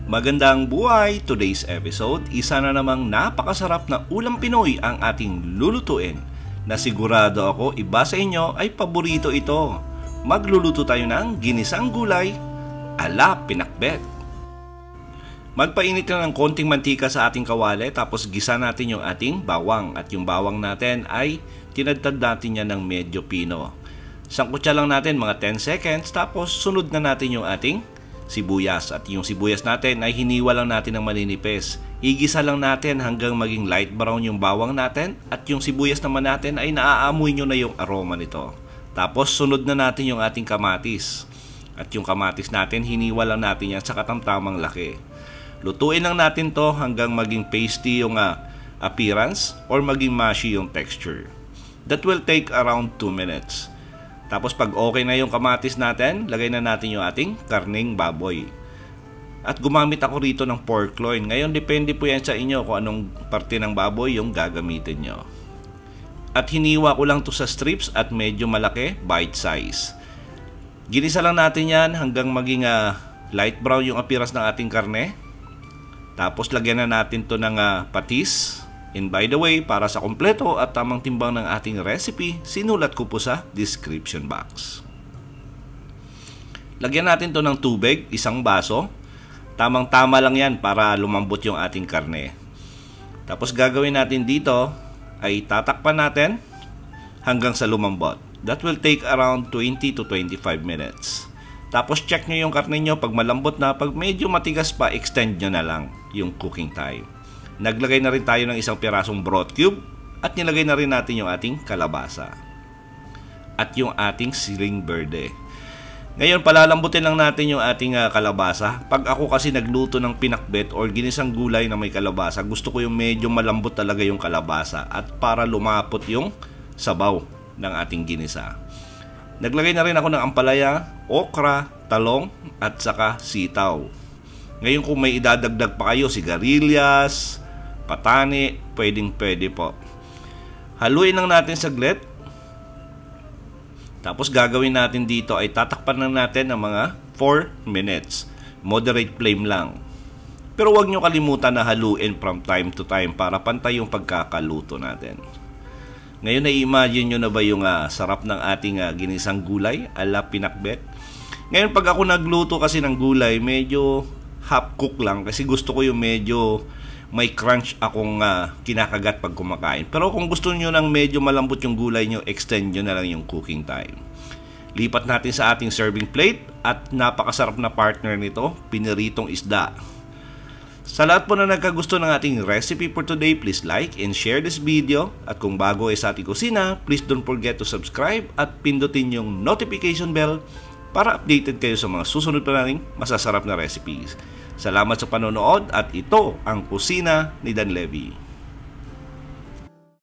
Magandang buhay! Today's episode, isa na namang napakasarap na ulam Pinoy ang ating lulutuin na sigurado ako iba sa inyo ay paborito ito. Magluluto tayo ng ginisang gulay ala pinakbet. Magpainit lang ng konting mantika sa ating kawali tapos gisa natin yung ating bawang at yung bawang natin ay tinadtad natin yan ng medyo pino. Sangkutsa lang natin mga 10 seconds tapos sunod na natin yung ating sibuyas at yung sibuyas natin ay hiniwa lang natin ng maninipis. Igisa lang natin hanggang maging light brown yung bawang natin at yung sibuyas naman natin ay naaamoy nyo na yung aroma nito. Tapos sunod na natin yung ating kamatis. At yung kamatis natin hiniwa lang natin yan sa katamtamang laki. Lutuin lang natin to hanggang maging pasty yung appearance or maging mushy yung texture. That will take around 2 minutes. Tapos pag okay na yung kamatis natin, lagay na natin yung ating karneng baboy. At gumamit ako rito ng pork loin. Ngayon depende po yan sa inyo kung anong parte ng baboy yung gagamitin nyo. At hiniwa ko lang to sa strips at medyo malaki, bite size. Ginisa lang natin yan hanggang maging light brown yung appearance ng ating karne. Tapos lagyan na natin to ng patis. And by the way, para sa kompleto at tamang timbang ng ating recipe, sinulat ko po sa description box. Lagyan natin to ng tubig, 1 baso. Tamang-tama lang yan para lumambot yung ating karne. Tapos gagawin natin dito ay tatakpan natin hanggang sa lumambot. That will take around 20 to 25 minutes. Tapos check nyo yung karne nyo. Pag malambot na, pag medyo matigas pa, extend nyo na lang yung cooking time. Naglagay na rin tayo ng 1 pirasong broth cube at nilagay na rin natin yung ating kalabasa at yung ating siling berde. Ngayon palalambutin lang natin yung ating kalabasa. Pag ako kasi nagluto ng pinakbet or ginisang gulay na may kalabasa, gusto ko yung medyo malambot talaga yung kalabasa at para lumapot yung sabaw ng ating ginisa. Naglagay na rin ako ng ampalaya, okra, talong at saka sitaw. Ngayon kung may idadagdag pa kayo, sigarilyas, patani, pwede po. Haluin lang natin saglit. Tapos gagawin natin dito ay tatakpan lang natin ng mga 4 minutes. Moderate flame lang. Pero huwag nyo kalimutan na haluin from time to time para pantay yung pagkakaluto natin. Ngayon na-imagine nyo na ba yung sarap ng ating ginisang gulay ala pinakbet? Ngayon pag ako nagluto kasi ng gulay, medyo half cook lang kasi gusto ko yung medyo may crunch akong kinakagat pag kumakain. Pero kung gusto nyo ng medyo malambot yung gulay nyo, extend nyo na lang yung cooking time. Lipat natin sa ating serving plate at napakasarap na partner nito, piniritong isda. Sa lahat po na nagkagusto ng ating recipe for today, please like and share this video. At kung bago ay sa ating kusina, please don't forget to subscribe at pindutin yung notification bell para updated kayo sa mga susunod pa nating masasarap na recipes. Salamat sa panonood at ito ang Kusina ni Dan Levy.